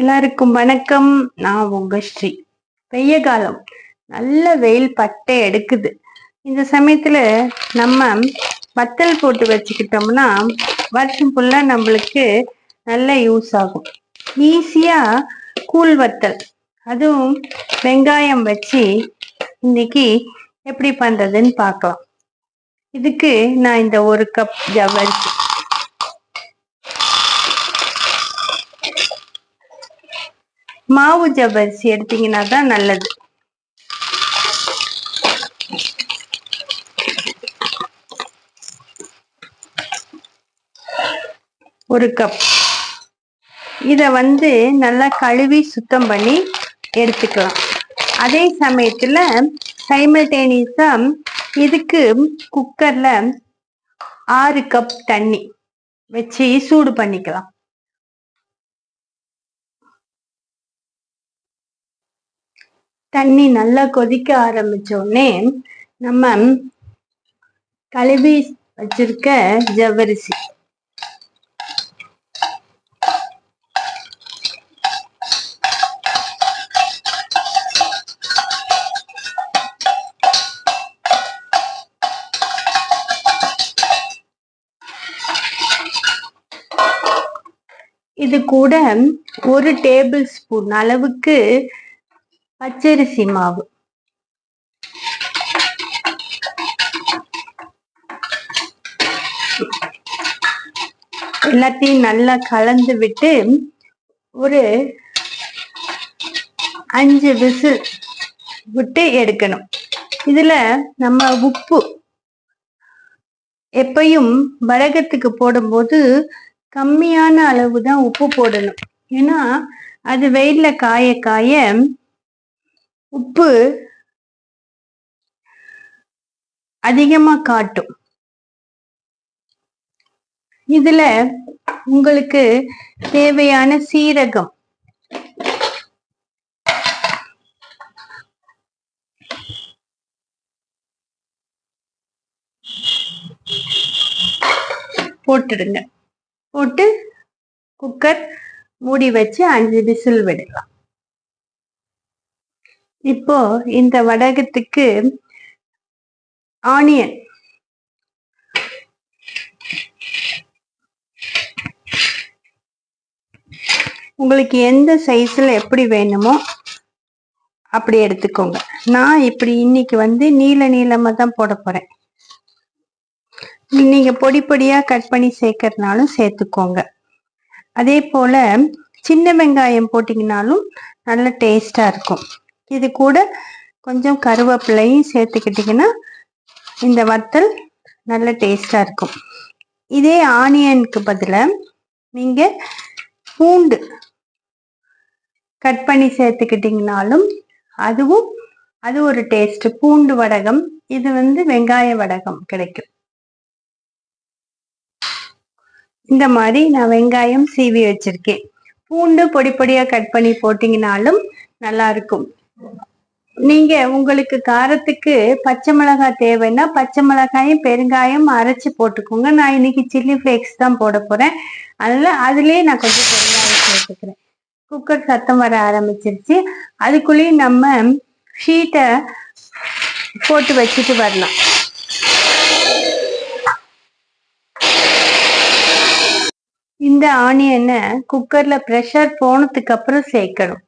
எல்லாருக்கும் வணக்கம். நான் உங்க ஸ்ரீ. வெய்ய காலம், நல்ல வெயில் பட்டை எடுக்குது. இந்த சமயத்துல நம்ம வத்தல் போட்டு வச்சுக்கிட்டோம்னா வருஷம் ஃபுல்லா நம்மளுக்கு நல்ல யூஸ் ஆகும். ஈஸியா கூழ் வத்தல், அதுவும் வெங்காயம் வச்சு இன்னைக்கு எப்படி பண்றதுன்னு பார்க்கலாம். இதுக்கு நான் இந்த 1 கப் ஜவ்வரிசி, மாவு ஜவ்வரிசி எடுத்தீங்கன்னா தான் நல்லது. ஒரு கப். இத நல்லா கழுவி சுத்தம் பண்ணி எடுத்துக்கலாம். அதே சமயத்துல சைமல்டேனியஸா இதுக்கு குக்கர்ல 6 கப் தண்ணி வச்சு சூடு பண்ணிக்கலாம். தண்ணி நல்லா கொதிக்க ஆரம்பிச்ச உடனே நம்ம கழுவி வச்சிருக்க ஜவ்வரிசி இது கூட 1 டேபிள் ஸ்பூன் அளவுக்கு பச்சரிசி மாவு, எல்லாத்தையும் நல்லா கலந்து விட்டு ஒரு 5 விசில் விட்டு எடுக்கணும். இதுல நம்ம உப்பு எப்பயும் வடகத்துக்கு போடும்போது கம்மியான அளவு தான் உப்பு போடணும். ஏன்னா அது வெயில்ல காய காய உப்பு அதிகமா காட்டும். இதுல உங்களுக்கு தேவையான சீரகம், போட்டுடுங்க. போட்டு குக்கர் மூடி வச்சு 5 விசில் விடலாம். இப்போ இந்த வடகத்துக்கு ஆனியன், உங்களுக்கு எந்த சைஸ்ல எப்படி வேணுமோ அப்படி எடுத்துக்கோங்க. நான் இப்படி இன்னைக்கு நீல நீளமா தான் போட போறேன். நீங்க பொடி பொடியா கட் பண்ணி சேர்க்கறதுனாலும் சேர்த்துக்கோங்க. அதே போல சின்ன வெங்காயம் போட்டீங்கன்னாலும் நல்ல டேஸ்டா இருக்கும். இது கூட கொஞ்சம் கருவேப்பிலையும் சேர்த்துக்கிட்டீங்கன்னா இந்த வத்தல் நல்ல டேஸ்டா இருக்கும். இதே ஆனியனுக்கு பதிலா நீங்க பூண்டு கட் பண்ணி சேர்த்துக்கிட்டீங்கனாலும் அது ஒரு டேஸ்ட். பூண்டு வடகம், இது வெங்காய வடகம் கிடைக்கும். இந்த மாதிரி நான் வெங்காயம் சீவி வச்சிருக்கேன். பூண்டு பொடி பொடியா கட் பண்ணி போட்டீங்கனாலும் நல்லா இருக்கும். நீங்க உங்களுக்கு காரத்துக்கு பச்சை மிளகாய் தேவைன்னா பச்சை மிளகாயும் பெருங்காயம் அரைச்சு போட்டுக்கோங்க. நான் இன்னைக்கு சில்லி ஃபிளேக்ஸ் தான் போட போறேன். அதனால அதுலயே நான் கொஞ்சம் பெருங்காயம் சேர்த்துக்கிறேன். குக்கர் சத்தம் வர ஆரம்பிச்சிருச்சு. அதுக்குள்ளேயும் நம்ம ஷீட்டை போட்டு வச்சுட்டு வரலாம். இந்த ஆனியனை குக்கர்ல ப்ரெஷர் போனதுக்கு அப்புறம் சேர்க்கணும்.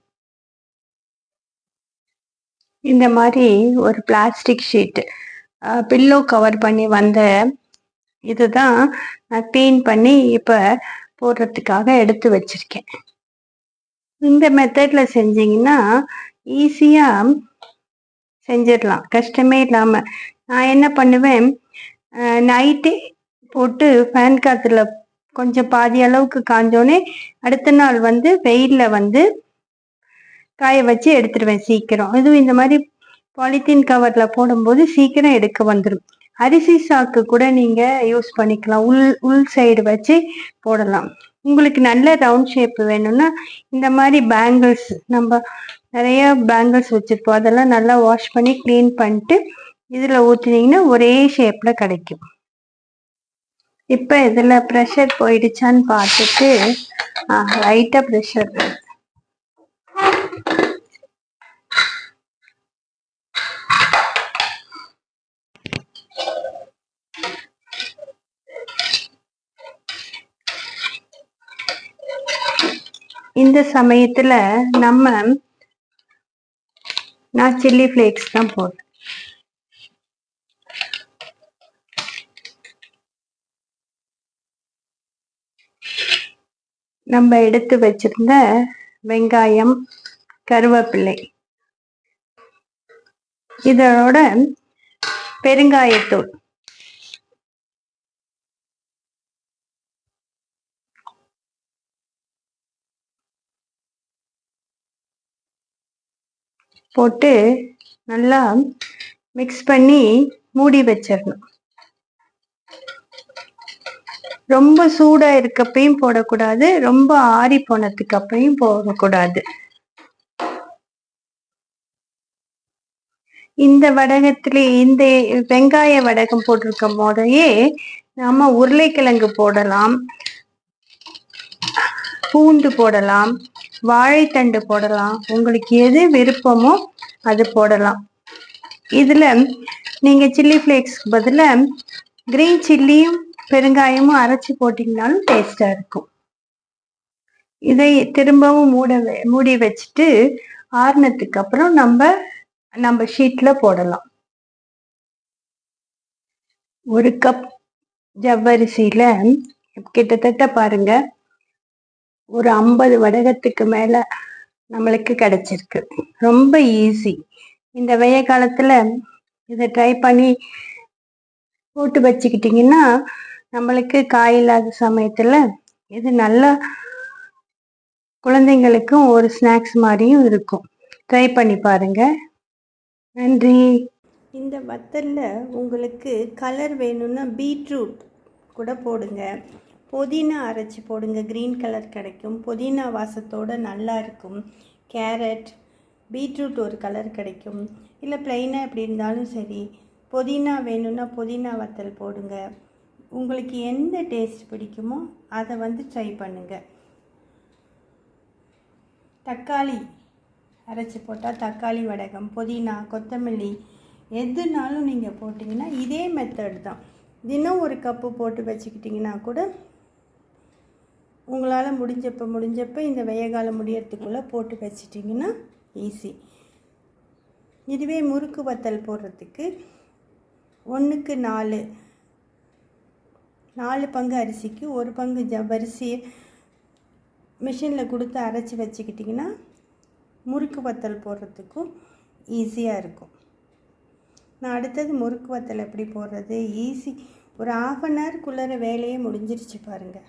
இந்த மாதிரி ஒரு பிளாஸ்டிக் ஷீட் பில்லோ கவர் பண்ணி இதுதான் நான் கிளீன் பண்ணி இப்ப போடுறதுக்காக எடுத்து வச்சிருக்கேன். இந்த மெத்தட்ல செஞ்சீங்கன்னா ஈஸியா செஞ்சிடலாம், கஷ்டமே இல்லாம. நான் என்ன பண்ணுவேன், நைட்டு போட்டு ஃபேன் காத்துல கொஞ்சம் பாதி அளவுக்கு காஞ்சோடனே அடுத்த நாள் வெயில்ல காய வச்சு எடுத்துடுவேன் சீக்கிரம். இதுவும் இந்த மாதிரி பாலித்தீன் கவர்ல போடும்போது சீக்கிரம் எடுக்க வந்துடும். அரிசி சாக்கு கூட நீங்க யூஸ் பண்ணிக்கலாம். உள் சைடு வச்சு போடலாம். உங்களுக்கு நல்ல ரவுண்ட் ஷேப் வேணும்னா இந்த மாதிரி பேங்கிள்ஸ், நம்ம நிறைய பேங்கிள்ஸ் வச்சிருப்போம், அதெல்லாம் நல்லா வாஷ் பண்ணி கிளீன் பண்ணிட்டு இதுல ஊத்தினீங்கன்னா ஒரே ஷேப்ல கிடைக்கும். இப்ப இதுல ப்ரெஷர் போயிடுச்சான்னு பார்த்துட்டு லைட்டா ப்ரெஷர் இந்த சமயத்தில் நான் சில்லி ஃப்ளேக்ஸ் தான் போடுறேன். நம்ம எடுத்து வச்சிருந்த வெங்காயம், கருவேப்பிலை, இதோட பெருங்காயத்தூள், போட்டு நல்லா மிக்ஸ் பண்ணி மூடி வச்சிடணும். ரொம்ப சூடா இருக்கப்பையும் போடக்கூடாது, ரொம்ப ஆறி போனதுக்கு அப்பையும் போடக்கூடாது. இந்த வடகத்திலே இந்த வெங்காய வடகம் போட்டிருக்கும் போதையே நம்ம உருளைக்கிழங்கு போடலாம், பூண்டு போடலாம், வாழைத்தண்டு போடலாம். உங்களுக்கு எது விருப்பமோ அது போடலாம். இதுல நீங்க சில்லி ஃப்ளேக்ஸ்க்கு பதிலா கிரீன் சில்லியும் பெருங்காயமும் அரைச்சி போட்டீங்கன்னாலும் டேஸ்டா இருக்கும். இதை திரும்பவும் மூடி வச்சுட்டு ஆறுனதுக்கு அப்புறம் நம்ம ஷீட்ல போடலாம். 1 கப் ஜவ்வரிசியில கிட்டத்தட்ட பாருங்க ஒரு 50 வடகத்துக்கு மேல நம்மளுக்கு கிடைச்சிருக்கு. ரொம்ப ஈஸி. இந்த வெய்ய காலத்துல இதை ட்ரை பண்ணி போட்டு வச்சுக்கிட்டிங்கன்னா நம்மளுக்கு காய் இல்லாத சமயத்துல இது நல்லா குழந்தைங்களுக்கும் ஒரு ஸ்நாக்ஸ் மாதிரியும் இருக்கும். ட்ரை பண்ணி பாருங்க. நன்றி. இந்த வத்தலில் உங்களுக்கு கலர் வேணும்னா பீட்ரூட் கூட போடுங்க, புதினா அரைச்சி போடுங்க, க்ரீன் கலர் கிடைக்கும். புதினா வாசத்தோடு நல்லா இருக்கும். கேரட், பீட்ரூட் ஒரு கலர் கிடைக்கும். இல்லை ப்ளைனாக எப்படி இருந்தாலும் சரி. புதினா வேணும்னா புதினா வத்தல் போடுங்க. உங்களுக்கு எந்த டேஸ்ட் பிடிக்குமோ அதை ட்ரை பண்ணுங்கள். தக்காளி அரைச்சி போட்டால் தக்காளி வடகம், புதினா, கொத்தமல்லி எதுனாலும் நீங்கள் போட்டிங்கன்னா இதே மெத்தட் தான். தினம் 1 கப்பு போட்டு வச்சுக்கிட்டிங்கன்னா கூட உங்களால் முடிஞ்சப்போ இந்த வெய்ய காலம் முடியறதுக்குள்ளே போட்டு வச்சிட்டிங்கன்னா ஈஸி. இதுவே முறுக்கு வத்தல் போடுறதுக்கு 1க்கு 4 பங்கு அரிசிக்கு 1 பங்கு ஜவ்வரிசி மிஷினில் கொடுத்து அரைச்சி வச்சுக்கிட்டிங்கன்னா முறுக்கு வத்தல் போடுறதுக்கும் ஈஸியாக இருக்கும். நான் அடுத்தது முறுக்கு வத்தல் எப்படி போடுறது ஈஸி. ஒரு 1/2 ஹவர்க்குள்ளே வேலையே முடிஞ்சிருச்சு பாருங்கள்.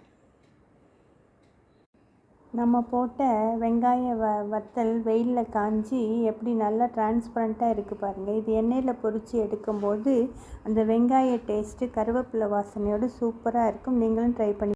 நம்ம போட்ட வெங்காய வத்தல் வெயிலில் காஞ்சி எப்படி நல்லா டிரான்ஸ்பரண்ட்டாக இருக்குது பாருங்கள். இது எண்ணெயில் பொரித்து எடுக்கும்போது அந்த வெங்காய டேஸ்ட்டு கருவேப்பிலை வாசனையோடு சூப்பராக இருக்கும். நீங்களும் ட்ரை பண்ணி